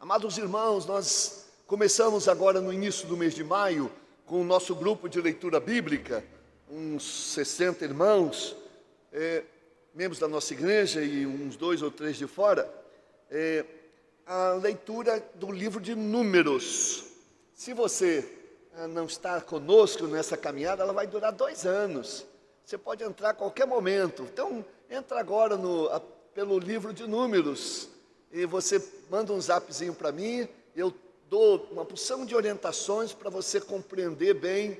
Amados irmãos, nós começamos agora no início do mês de maio com o nosso grupo de leitura bíblica, uns 60 irmãos, membros da nossa igreja e uns 2 ou 3 de fora, a leitura do livro de Números. Se você não está conosco nessa caminhada, ela vai durar 2 anos. Você pode entrar a qualquer momento. Então, entra agora pelo livro de Números. E você manda um zapzinho para mim, eu dou uma porção de orientações para você compreender bem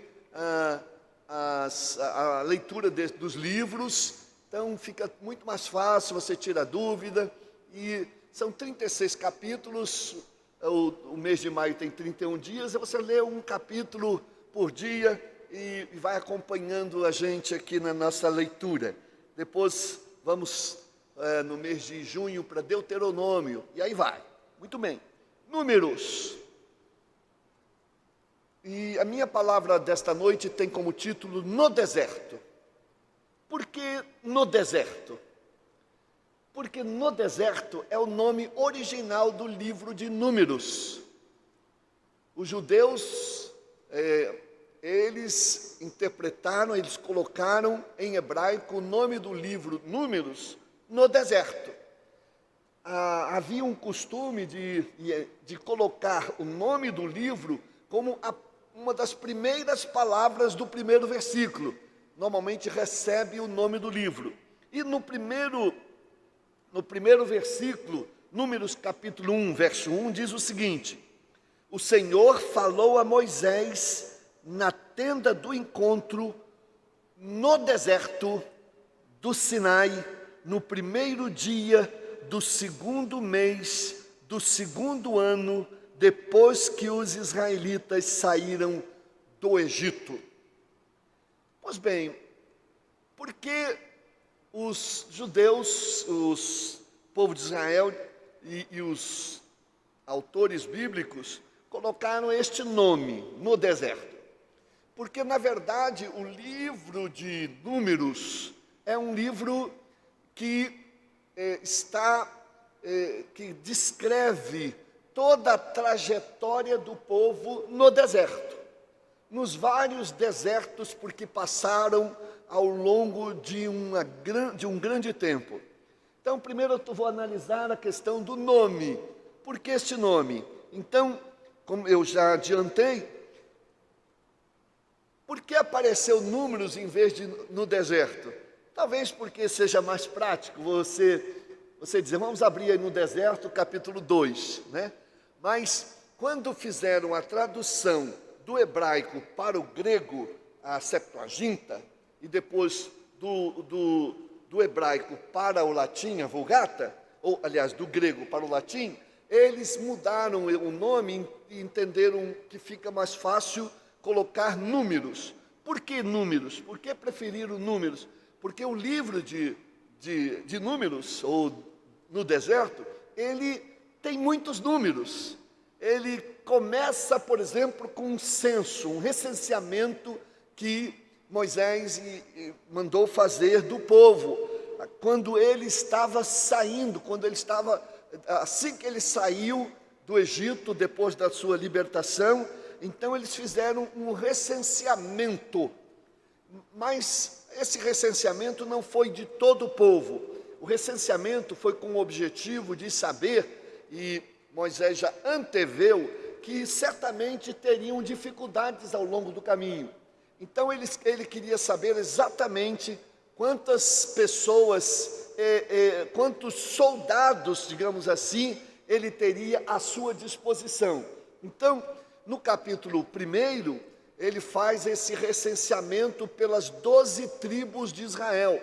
a leitura dos livros. Então fica muito mais fácil, você tira a dúvida. E são 36 capítulos, o mês de maio tem 31 dias, e você lê um capítulo por dia e vai acompanhando a gente aqui na nossa leitura. Depois vamos no mês de junho para Deuteronômio, e aí vai. Muito bem, Números. E a minha palavra desta noite tem como título No Deserto. Por que no deserto? Porque no deserto é o nome original do livro de Números. Os judeus, eles interpretaram, eles colocaram em hebraico o nome do livro Números no deserto. Havia um costume de colocar o nome do livro como uma das primeiras palavras do primeiro versículo. Normalmente recebe o nome do livro. E no primeiro versículo, Números capítulo 1, verso 1, diz o seguinte: o Senhor falou a Moisés na tenda do encontro, no deserto do Sinai, no primeiro dia do 2º mês do 2º ano, depois que os israelitas saíram do Egito. Pois bem, por que os judeus, o povo de Israel e os autores bíblicos colocaram este nome no deserto? Porque, na verdade, o livro de Números é um livro que que descreve toda a trajetória do povo no deserto, nos vários desertos porque passaram ao longo de um grande tempo. Então, primeiro eu vou analisar a questão do nome. Por que este nome? Então, como eu já adiantei, por que apareceu Números em vez de no deserto? Talvez porque seja mais prático você dizer, vamos abrir aí no deserto, capítulo 2, né? Mas, quando fizeram a tradução do hebraico para o grego, a Septuaginta, e depois do hebraico para o latim, a Vulgata, ou, aliás, do grego para o latim, eles mudaram o nome e entenderam que fica mais fácil colocar números. Por que números? Por que preferiram números? Porque o livro de Números, ou no deserto, ele tem muitos números. Ele começa, por exemplo, com um censo, um recenseamento que Moisés mandou fazer do povo, quando ele estava saindo, assim que ele saiu do Egito, depois da sua libertação. Então eles fizeram um recenseamento, mas esse recenseamento não foi de todo o povo. O recenseamento foi com o objetivo de saber, e Moisés já anteveu, que certamente teriam dificuldades ao longo do caminho. Então ele queria saber exatamente quantas pessoas, quantos soldados, digamos assim, ele teria à sua disposição. Então, no capítulo 1, ele faz esse recenseamento pelas 12 tribos de Israel.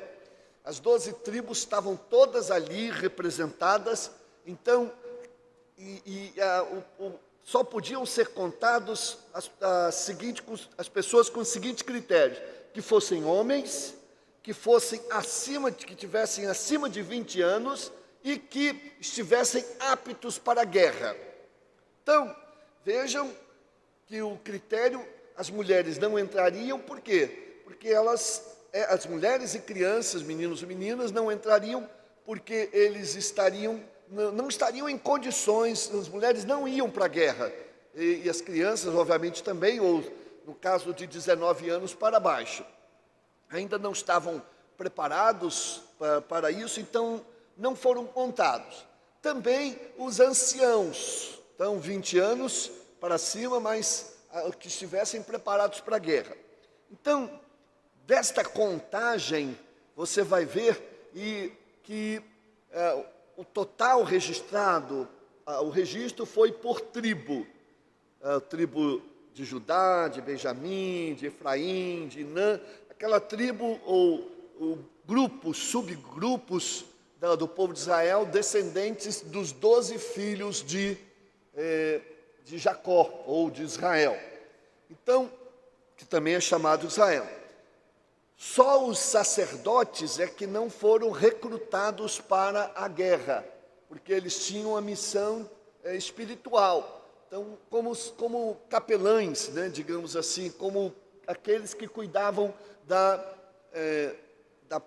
As 12 tribos estavam todas ali representadas, então, só podiam ser contados as pessoas com os seguintes critérios: que fossem homens, que tivessem acima de 20 anos e que estivessem aptos para a guerra. Então, vejam que o critério, as mulheres não entrariam. Por quê? Porque as mulheres e crianças, meninos e meninas, não entrariam porque eles estariam não estariam em condições, as mulheres não iam para a guerra, e as crianças, obviamente, também, ou no caso de 19 anos para baixo, ainda não estavam preparados para isso, então não foram contados. Também os anciãos, então 20 anos para cima, mas que estivessem preparados para a guerra. Então, desta contagem, você vai ver que o total registrado, o registro foi por tribo. Tribo de Judá, de Benjamim, de Efraim, de Inã, aquela tribo ou grupos, subgrupos do povo de Israel, descendentes dos 12 filhos de Jacó, ou de Israel. Então, que também é chamado Israel. Só os sacerdotes é que não foram recrutados para a guerra, porque eles tinham a missão espiritual. Então, como capelães, né, digamos assim, como aqueles que cuidavam da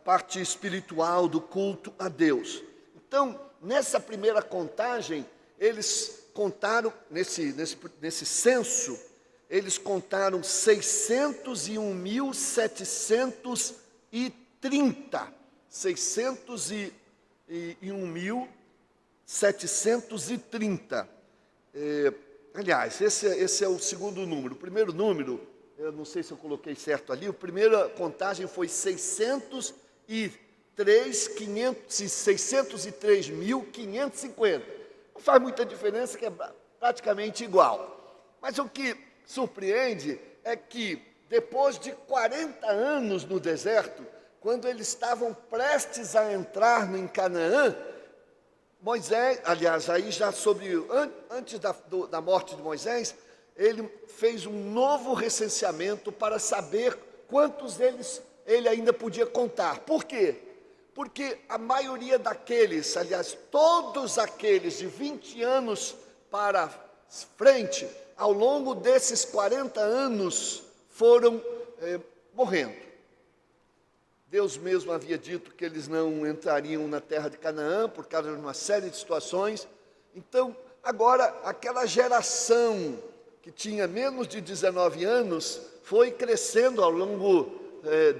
parte espiritual, do culto a Deus. Então, nessa primeira contagem, eles contaram, nesse censo, eles contaram 601.730. 601.730. Aliás, esse é o segundo número. O primeiro número, eu não sei se eu coloquei certo ali, a primeira contagem foi 603.550. Não faz muita diferença, que é praticamente igual. Mas o que surpreende é que, depois de 40 anos no deserto, quando eles estavam prestes a entrar em Canaã, Moisés, aliás, aí já antes da morte de Moisés, ele fez um novo recenseamento para saber quantos deles ele ainda podia contar. Por quê? Porque a maioria daqueles, aliás, todos aqueles de 20 anos para frente, ao longo desses 40 anos, foram morrendo. Deus mesmo havia dito que eles não entrariam na terra de Canaã, por causa de uma série de situações. Então, agora, aquela geração que tinha menos de 19 anos, foi crescendo ao longo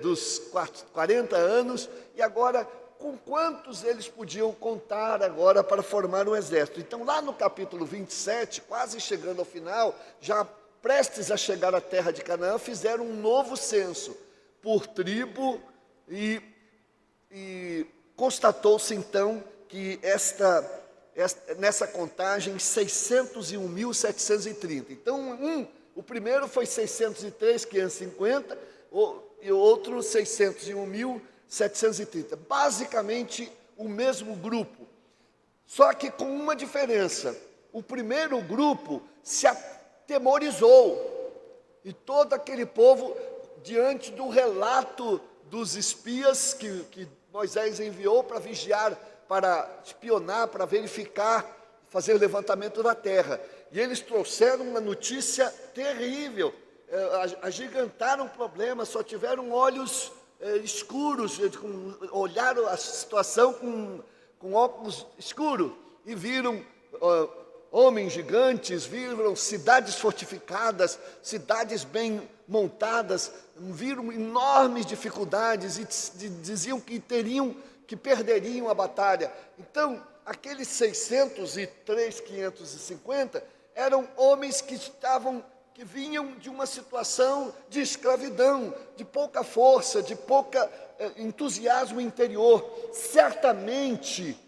dos 40 anos, e agora, com quantos eles podiam contar agora para formar um exército? Então, lá no capítulo 27, quase chegando ao final, já prestes a chegar à terra de Canaã, fizeram um novo censo, por tribo, e constatou-se então que nessa contagem 601.730. Então, o primeiro foi 603.550 e o outro 601.730. Basicamente o mesmo grupo, só que com uma diferença. O primeiro grupo se atemorizou, e todo aquele povo, diante do relato dos espias que Moisés enviou para vigiar, para espionar, para verificar, fazer o levantamento da terra. E eles trouxeram uma notícia terrível, agigantaram o problema, só tiveram olhos escuros, olharam a situação com óculos escuros, e viram homens gigantes, viram cidades fortificadas, cidades bem montadas, viram enormes dificuldades e diziam que perderiam a batalha. Então, aqueles 603.550 eram homens que vinham de uma situação de escravidão, de pouca força, de pouca entusiasmo interior. Certamente,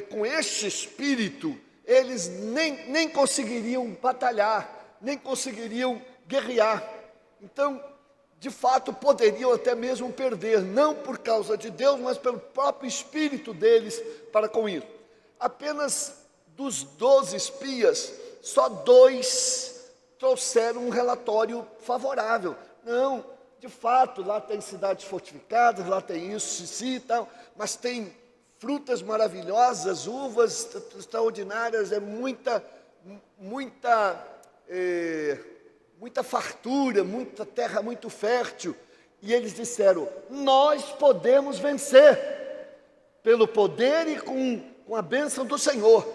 com este espírito, eles nem conseguiriam batalhar, nem conseguiriam guerrear. Então, de fato, poderiam até mesmo perder, não por causa de Deus, mas pelo próprio espírito deles para com isso. Apenas dos 12 espias, só 2 trouxeram um relatório favorável. Não, de fato, lá tem cidades fortificadas, lá tem isso e tal, mas tem frutas maravilhosas, uvas extraordinárias, muita fartura, muita terra muito fértil. E eles disseram: nós podemos vencer, pelo poder e com com a bênção do Senhor.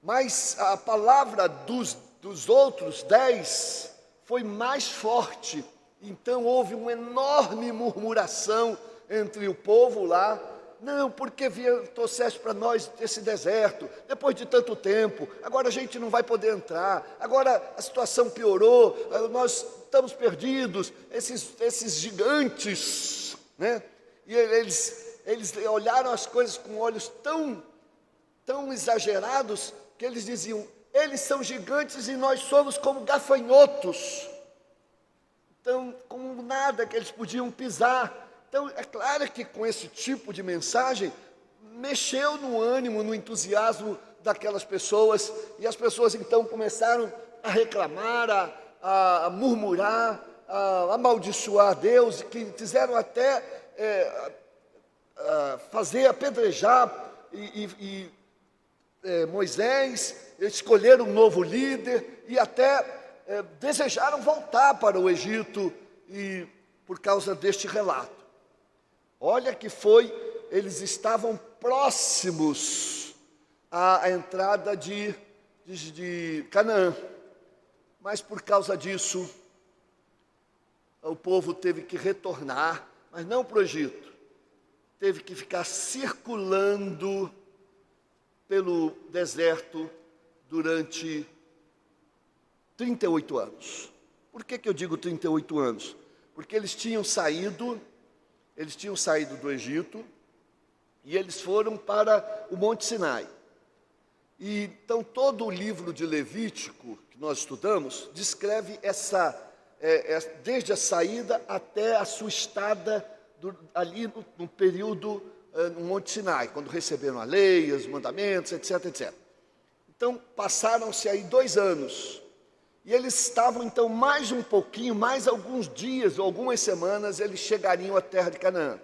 Mas a palavra dos outros 10 foi mais forte. Então houve uma enorme murmuração entre o povo lá. Não, porque trouxeste para nós esse deserto, depois de tanto tempo, agora a gente não vai poder entrar, agora a situação piorou, nós estamos perdidos, esses gigantes, né? E eles olharam as coisas com olhos tão exagerados, que eles diziam, eles são gigantes e nós somos como gafanhotos. Então, como nada que eles podiam pisar. Então, é claro que com esse tipo de mensagem, mexeu no ânimo, no entusiasmo daquelas pessoas, e as pessoas então começaram a reclamar, a murmurar, a amaldiçoar Deus, que quiseram até fazer apedrejar Moisés, escolheram um novo líder, e até desejaram voltar para o Egito, e por causa deste relato. Olha que eles estavam próximos à entrada de Canaã, mas por causa disso, o povo teve que retornar, mas não para o Egito, teve que ficar circulando pelo deserto durante 38 anos. Por que eu digo 38 anos? Porque eles tinham saído do Egito e eles foram para o Monte Sinai. E então todo o livro de Levítico que nós estudamos descreve desde a saída até a sua estada ali no período no Monte Sinai, quando receberam a lei, os mandamentos, etc, etc. Então passaram-se aí 2 anos. E eles estavam então mais um pouquinho, mais alguns dias ou algumas semanas, eles chegariam à terra de Canaã.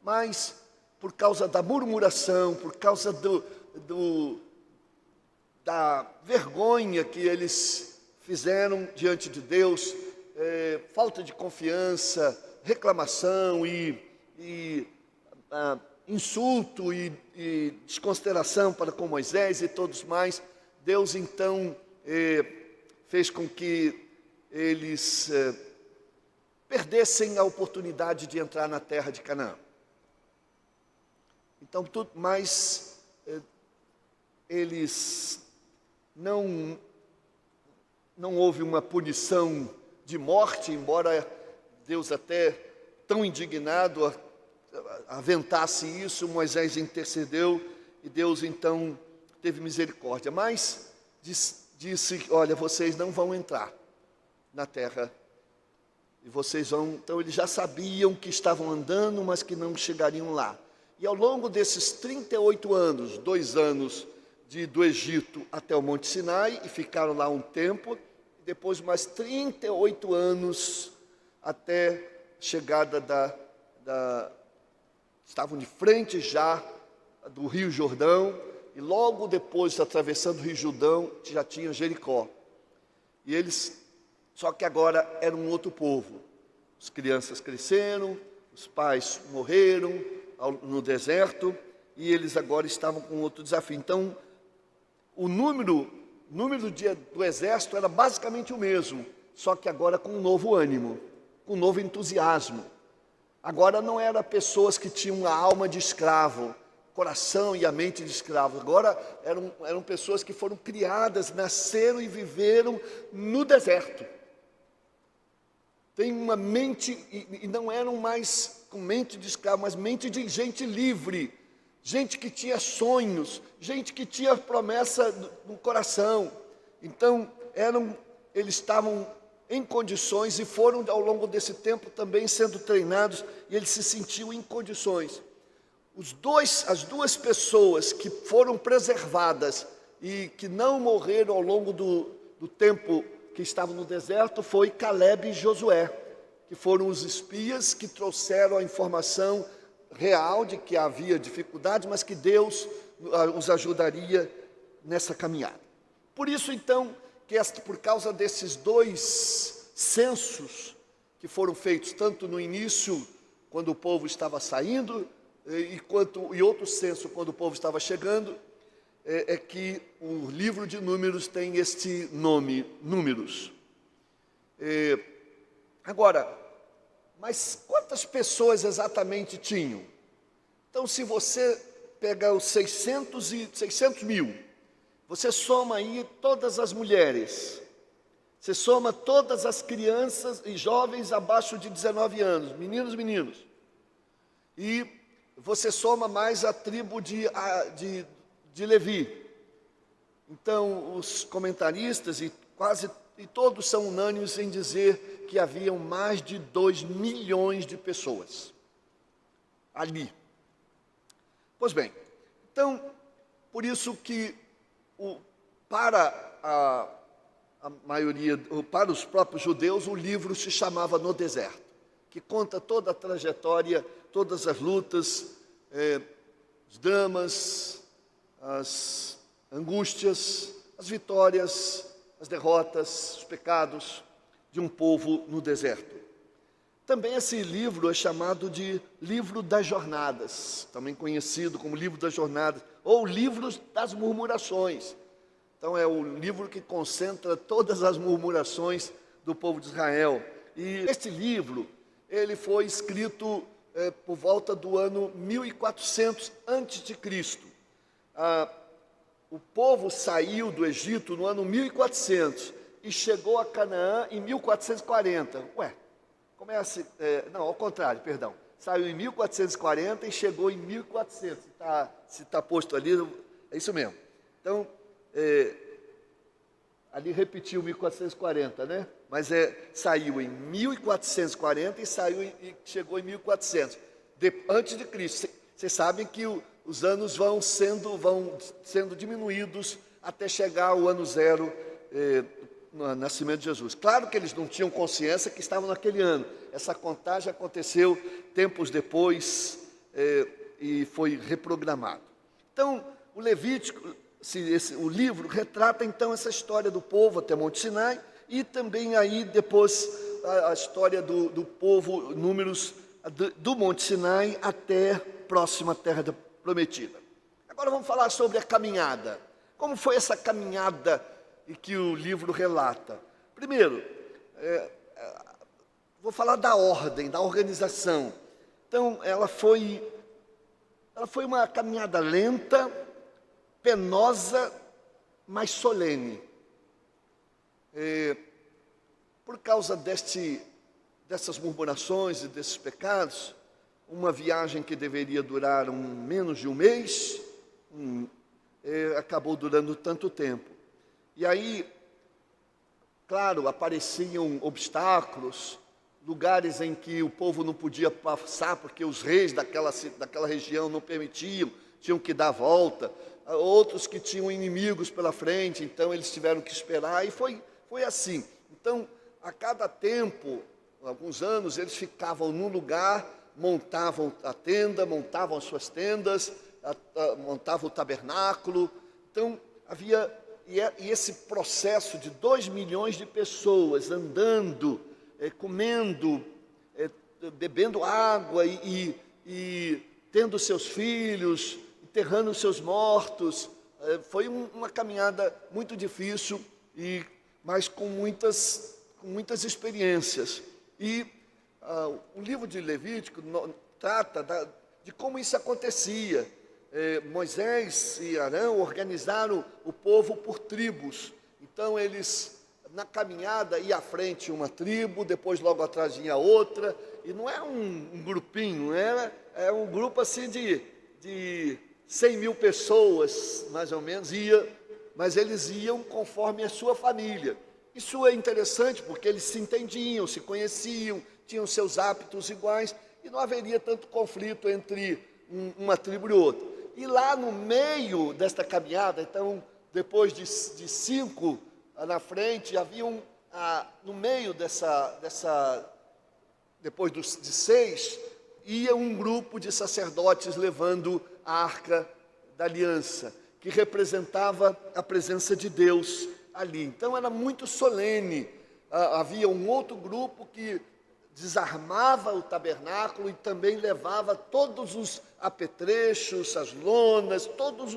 Mas por causa da murmuração, por causa da vergonha que eles fizeram diante de Deus, falta de confiança, reclamação insulto e desconsideração para com Moisés e todos mais, Deus então fez com que eles perdessem a oportunidade de entrar na terra de Canaã. Então, eles não houve uma punição de morte, embora Deus até tão indignado aventasse isso, Moisés intercedeu e Deus então teve misericórdia, mas disse, olha, vocês não vão entrar na terra, e vocês vão, então eles já sabiam que estavam andando, mas que não chegariam lá, e ao longo desses 38 anos, 2 anos do Egito até o Monte Sinai, e ficaram lá um tempo, e depois mais 38 anos, até a chegada estavam de frente já do Rio Jordão, e logo depois, atravessando o Rio Jordão, já tinha Jericó. E só que agora era um outro povo. As crianças cresceram, os pais morreram no deserto, e eles agora estavam com outro desafio. Então, o número do exército era basicamente o mesmo, só que agora com um novo ânimo, com um novo entusiasmo. Agora não eram pessoas que tinham a alma de escravo, coração e a mente de escravo. Agora eram pessoas que foram criadas, nasceram e viveram no deserto. Tem uma mente, e não eram mais com mente de escravo, mas mente de gente livre, gente que tinha sonhos, gente que tinha promessa no coração. Então, eles estavam em condições e foram ao longo desse tempo também sendo treinados, e eles se sentiam em condições. As duas pessoas que foram preservadas e que não morreram ao longo do tempo que estavam no deserto foi Caleb e Josué, que foram os espias que trouxeram a informação real de que havia dificuldades, mas que Deus os ajudaria nessa caminhada. Por isso, então, por causa desses 2 censos que foram feitos, tanto no início, quando o povo estava saindo e outro senso quando o povo estava chegando, é que o livro de Números tem este nome, Números. Agora, mas quantas pessoas exatamente tinham? Então, se você pega os 600 mil, você soma aí todas as mulheres, você soma todas as crianças e jovens abaixo de 19 anos, meninos, e você soma mais a tribo de Levi. Então, os comentaristas e todos são unânimes em dizer que haviam mais de 2 milhões de pessoas ali. Pois bem, então, por isso que para a maioria, para os próprios judeus, o livro se chamava No Deserto, que conta toda a trajetória, todas as lutas, os dramas, as angústias, as vitórias, as derrotas, os pecados de um povo no deserto. Também esse livro é chamado de Livro das Jornadas, também conhecido como Livro das Jornadas, ou Livro das Murmurações. Então é o livro que concentra todas as murmurações do povo de Israel. E este livro, ele foi escrito por volta do ano 1400 a.C. O povo saiu do Egito no ano 1400 e chegou a Canaã em 1440. Como é assim? Não, ao contrário, perdão. Saiu em 1440 e chegou em 1400. Se está posto ali, é isso mesmo. Então, ali repetiu 1440, né? Mas saiu em 1440 e chegou em 1400, antes de Cristo. Vocês sabem que os anos vão sendo diminuídos até chegar ao ano zero, no nascimento de Jesus. Claro que eles não tinham consciência que estavam naquele ano. Essa contagem aconteceu tempos depois e foi reprogramado. Então, o Levítico, o livro retrata então essa história do povo até Monte Sinai e também aí depois a história do povo, Números, do Monte Sinai até próxima terra prometida. Agora vamos falar sobre a caminhada. Como foi essa caminhada que o livro relata? Primeiro, vou falar da ordem, da organização. Então, ela foi uma caminhada lenta, penosa, mas solene. Por causa dessas murmurações e desses pecados, uma viagem que deveria durar menos de um mês, acabou durando tanto tempo. E aí, claro, apareciam obstáculos, lugares em que o povo não podia passar, porque os reis daquela região não permitiam, tinham que dar a volta. Outros que tinham inimigos pela frente, então eles tiveram que esperar, e foi assim. Então, a cada tempo, alguns anos, eles ficavam num lugar, montavam a tenda, montavam as suas tendas, montavam o tabernáculo. Então, havia... E esse processo de 2 milhões de pessoas andando, comendo, bebendo água e tendo seus filhos, enterrando seus mortos, foi uma caminhada muito difícil, mas com muitas experiências. E o livro de Levítico trata de como isso acontecia. Moisés e Arão organizaram o povo por tribos. Então eles, na caminhada, ia à frente uma tribo, depois logo atrás vinha outra, e não é um grupinho, é um grupo assim de 100 mil pessoas, mais ou menos, mas eles iam conforme a sua família. Isso é interessante porque eles se entendiam, se conheciam, tinham seus hábitos iguais, e não haveria tanto conflito entre uma tribo e outra. E lá no meio desta caminhada, então, depois de 5 na frente, haviam, no meio depois de 6, ia um grupo de sacerdotes levando a Arca da Aliança, que representava a presença de Deus ali. Então era muito solene. Havia um outro grupo desarmava o tabernáculo e também levava todos os apetrechos, as lonas, todos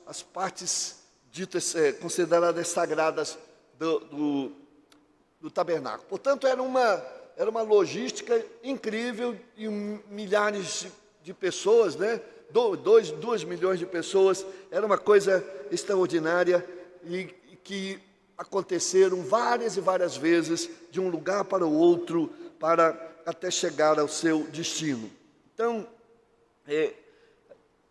as partes ditas, consideradas sagradas do tabernáculo. Portanto, era uma logística incrível e milhares de pessoas, né? 2 milhões de pessoas, era uma coisa extraordinária e que aconteceram várias e várias vezes, de um lugar para o outro, para até chegar ao seu destino. Então,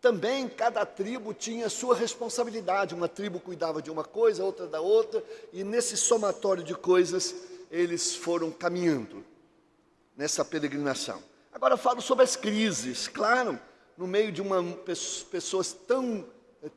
também cada tribo tinha sua responsabilidade, uma tribo cuidava de uma coisa, outra da outra, e nesse somatório de coisas, eles foram caminhando nessa peregrinação. Agora falo sobre as crises, claro, no meio de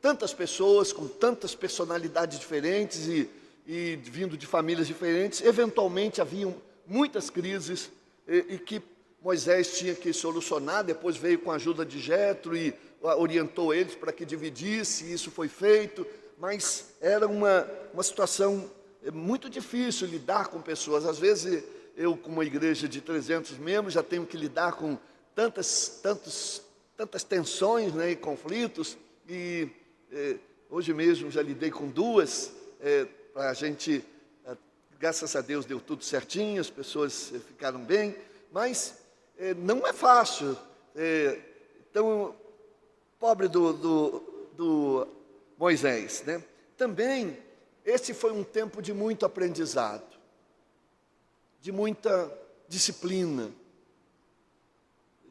tantas pessoas com tantas personalidades diferentes e vindo de famílias diferentes, eventualmente haviam muitas crises e que Moisés tinha que solucionar. Depois veio com a ajuda de Jetro e orientou eles para que dividisse, e isso foi feito, mas era uma situação muito difícil lidar com pessoas. Às vezes eu, com uma igreja de 300 membros, já tenho que lidar com tantas tensões, né, e conflitos, e hoje mesmo já lidei com 2, a gente, graças a Deus, deu tudo certinho, as pessoas ficaram bem, mas não é fácil. Então, pobre do Moisés, né? Também, esse foi um tempo de muito aprendizado, de muita disciplina,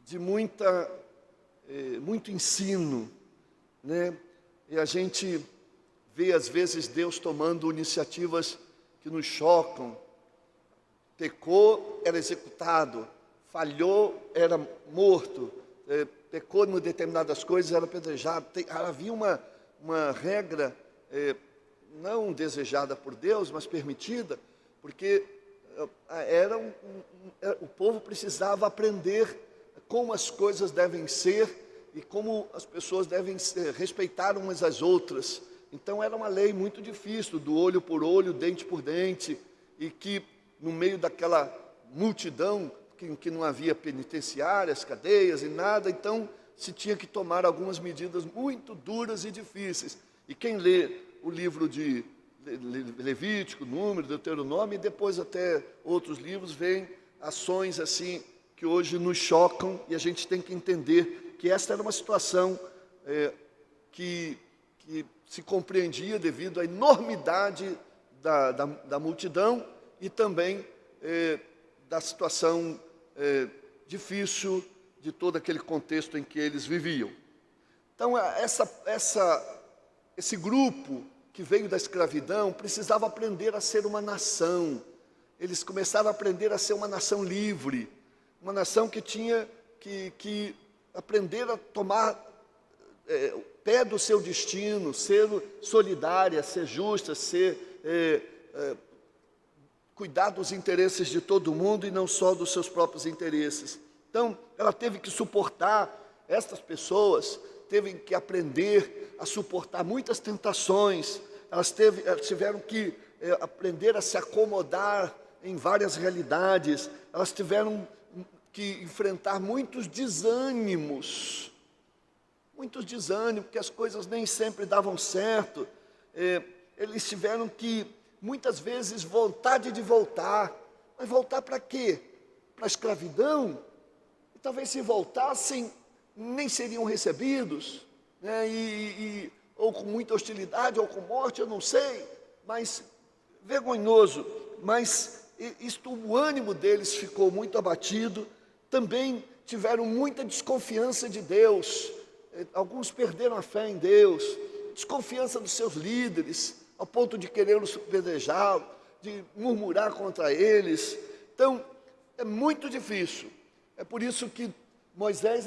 de muito ensino, né? E a gente vê, às vezes, Deus tomando iniciativas que nos chocam. Pecou, era executado. Falhou, era morto. Pecou em determinadas coisas, era apedrejado. Havia uma regra não desejada por Deus, mas permitida, porque o povo precisava aprender como as coisas devem ser e como as pessoas devem respeitar umas às outras. Então era uma lei muito difícil, do olho por olho, dente por dente, e que no meio daquela multidão, que não havia penitenciárias, cadeias e nada, então se tinha que tomar algumas medidas muito duras e difíceis. E quem lê o livro de Levítico, Número, Deuteronômio, e depois até outros livros, vem ações assim que hoje nos chocam, e a gente tem que entender que esta era uma situação que se compreendia devido à enormidade da multidão e também da situação difícil de todo aquele contexto em que eles viviam. Então, esse grupo que veio da escravidão precisava aprender a ser uma nação. Eles começaram a aprender a ser uma nação livre, uma nação que tinha que aprender a tomar pé do seu destino, ser solidária, ser justa, cuidar dos interesses de todo mundo e não só dos seus próprios interesses. Então, ela teve que suportar estas pessoas, teve que aprender a suportar muitas tentações, elas tiveram que aprender a se acomodar em várias realidades, elas tiveram que enfrentar muitos desânimos, porque as coisas nem sempre davam certo. Eles tiveram que, muitas vezes, vontade de voltar. Mas voltar para quê? Para a escravidão? E talvez se voltassem, nem seriam recebidos, né? Ou com muita hostilidade, ou com morte, eu não sei, mas vergonhoso. Mas o ânimo deles ficou muito abatido. Também tiveram muita desconfiança de Deus. Alguns perderam a fé em Deus, desconfiança dos seus líderes, ao ponto de querê-los apedrejar, de murmurar contra eles. Então, é muito difícil. É por isso que Moisés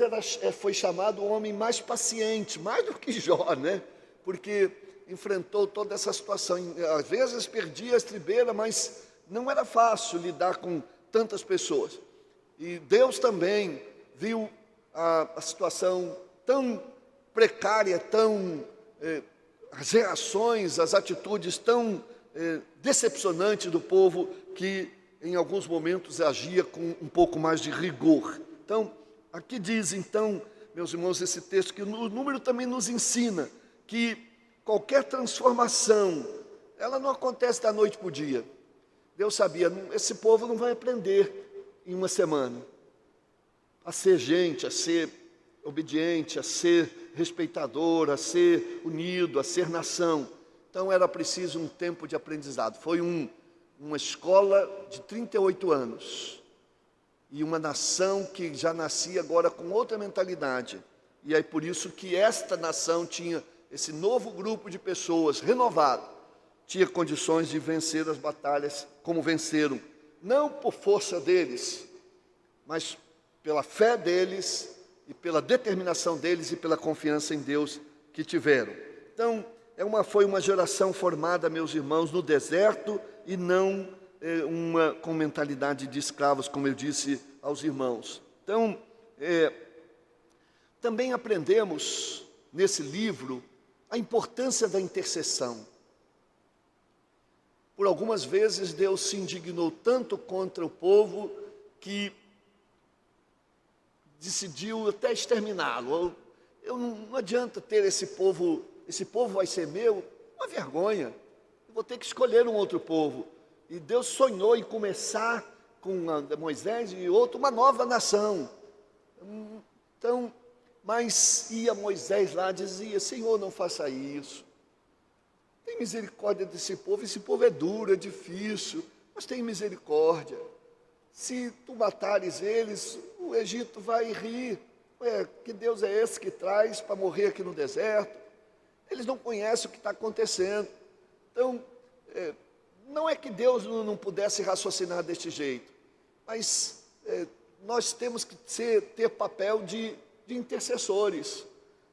foi chamado o homem mais paciente, mais do que Jó, né? Porque enfrentou toda essa situação. Às vezes perdia a estribeira, mas não era fácil lidar com tantas pessoas. E Deus também viu a situação tão precária, as reações, as atitudes tão decepcionantes do povo, que em alguns momentos agia com um pouco mais de rigor. Então, aqui diz, então, meus irmãos, esse texto, que o número também nos ensina que qualquer transformação, ela não acontece da noite para o dia. Deus sabia, esse povo não vai aprender em uma semana a ser gente, a ser obediente, a ser respeitador, a ser unido, a ser nação. Então era preciso um tempo de aprendizado. Foi uma escola de 38 anos e uma nação que já nascia agora com outra mentalidade. E é por isso que esta nação tinha esse novo grupo de pessoas renovado, tinha condições de vencer as batalhas como venceram, não por força deles, mas pela fé deles e pela determinação deles e pela confiança em Deus que tiveram. Então, foi uma geração formada, meus irmãos, no deserto e não uma com mentalidade de escravos, como eu disse aos irmãos. Então, também aprendemos nesse livro a importância da intercessão. Por algumas vezes Deus se indignou tanto contra o povo que decidiu até exterminá-lo. Não adianta ter esse povo vai ser meu, uma vergonha. Eu vou ter que escolher um outro povo. E Deus sonhou em começar com Moisés e outro, uma nova nação. Então, mas ia Moisés lá, dizia, Senhor, não faça isso. Tem misericórdia desse povo, esse povo é duro, é difícil, mas tem misericórdia. Se tu matares eles, o Egito vai rir. Que Deus é esse que traz para morrer aqui no deserto? Eles não conhecem o que está acontecendo. Então, não é que Deus não pudesse raciocinar deste jeito, mas nós temos que ter papel de intercessores.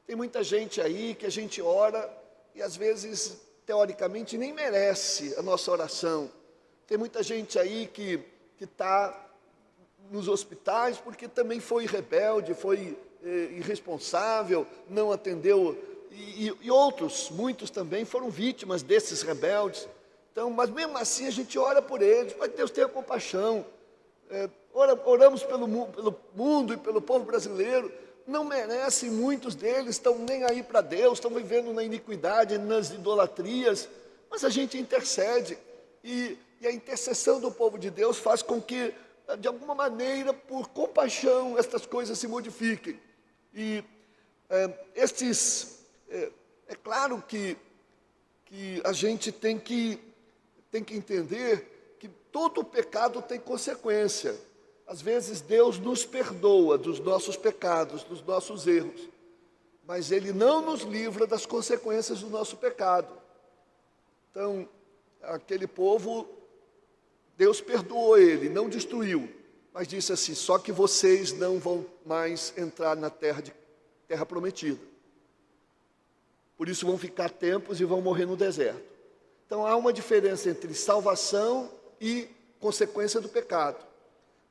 Tem muita gente aí que a gente ora e às vezes, teoricamente, nem merece a nossa oração. Tem muita gente aí que está nos hospitais porque também foi rebelde, foi irresponsável, não atendeu, e outros, muitos também foram vítimas desses rebeldes. Então, mas mesmo assim a gente ora por eles, para que Deus tenha compaixão. Oramos pelo mundo e pelo povo brasileiro. Não merecem, muitos deles estão nem aí para Deus, estão vivendo na iniquidade, nas idolatrias, mas a gente intercede, e a intercessão do povo de Deus faz com que, de alguma maneira, por compaixão, estas coisas se modifiquem. E é claro que a gente tem que entender que todo pecado tem consequência. Às vezes Deus nos perdoa dos nossos pecados, dos nossos erros, mas Ele não nos livra das consequências do nosso pecado. Então, aquele povo, Deus perdoou ele, não destruiu, mas disse assim, só que vocês não vão mais entrar na terra prometida. Por isso vão ficar tempos e vão morrer no deserto. Então há uma diferença entre salvação e consequência do pecado.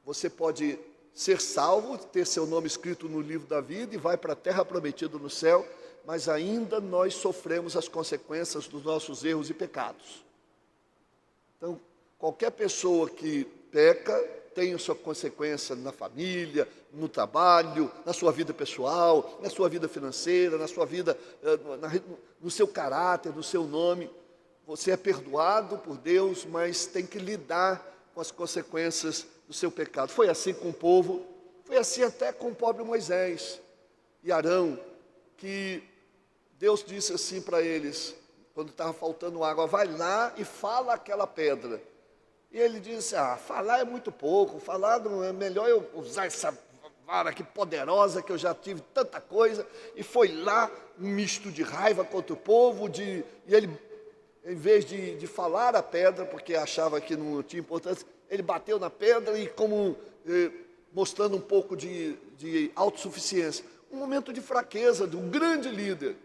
Você pode ser salvo, ter seu nome escrito no livro da vida e vai para a terra prometida no céu, mas ainda nós sofremos as consequências dos nossos erros e pecados. Então, qualquer pessoa que peca tem a sua consequência na família, no trabalho, na sua vida pessoal, na sua vida financeira, na sua vida, no seu caráter, no seu nome. Você é perdoado por Deus, mas tem que lidar com as consequências do seu pecado. Foi assim com o povo, foi assim até com o pobre Moisés e Arão, que Deus disse assim para eles, quando estava faltando água, vai lá e fala aquela pedra. E ele disse, falar é muito pouco, falar não é melhor eu usar essa vara aqui poderosa, que eu já tive tanta coisa, e foi lá, um misto de raiva contra o povo, e ele, em vez de falar a pedra, porque achava que não tinha importância, ele bateu na pedra e mostrando um pouco de autossuficiência. Um momento de fraqueza de um grande líder.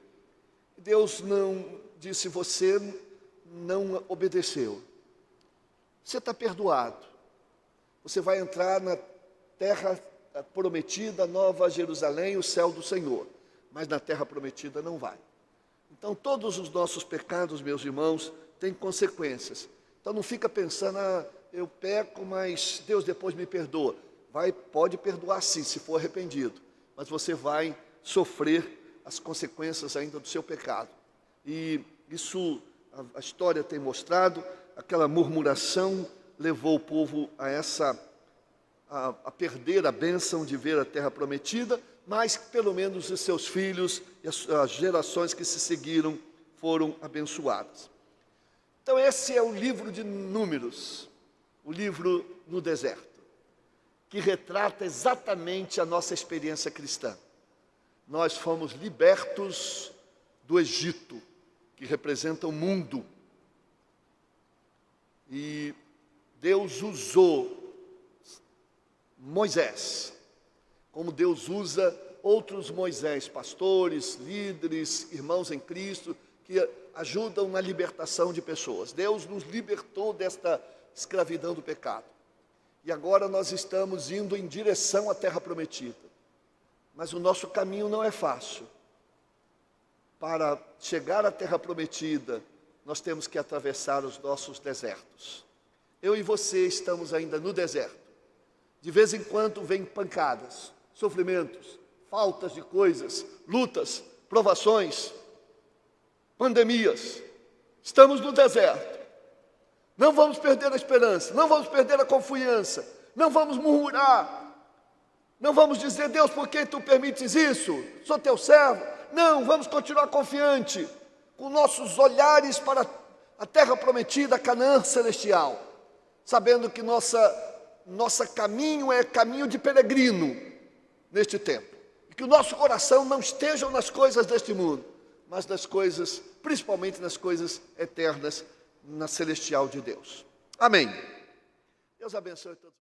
Deus não disse, você não obedeceu. Você está perdoado. Você vai entrar na terra prometida, Nova Jerusalém, o céu do Senhor. Mas na terra prometida não vai. Então todos os nossos pecados, meus irmãos, têm consequências. Então não fica pensando, eu peco, mas Deus depois me perdoa. Pode perdoar sim, se for arrependido, mas você vai sofrer as consequências ainda do seu pecado. E isso a história tem mostrado. Aquela murmuração levou o povo a perder a bênção de ver a terra prometida, mas pelo menos os seus filhos e as gerações que se seguiram foram abençoadas. Então esse é o livro de Números, o livro no deserto, que retrata exatamente a nossa experiência cristã. Nós fomos libertos do Egito, que representa o mundo. E Deus usou Moisés, como Deus usa outros Moisés, pastores, líderes, irmãos em Cristo, que ajudam na libertação de pessoas. Deus nos libertou desta escravidão do pecado. E agora nós estamos indo em direção à terra prometida. Mas o nosso caminho não é fácil. Para chegar à terra prometida, nós temos que atravessar os nossos desertos. Eu e você estamos ainda no deserto. De vez em quando vem pancadas, sofrimentos, faltas de coisas, lutas, provações, pandemias. Estamos no deserto. Não vamos perder a esperança, não vamos perder a confiança, não vamos murmurar, não vamos dizer, Deus, por que Tu permites isso? Sou Teu servo. Não, vamos continuar confiante, com nossos olhares para a terra prometida, a Canaã celestial, sabendo que nosso caminho é caminho de peregrino neste tempo, e que o nosso coração não esteja nas coisas deste mundo, mas nas coisas, principalmente nas coisas eternas, na celestial de Deus. Amém. Deus abençoe todos.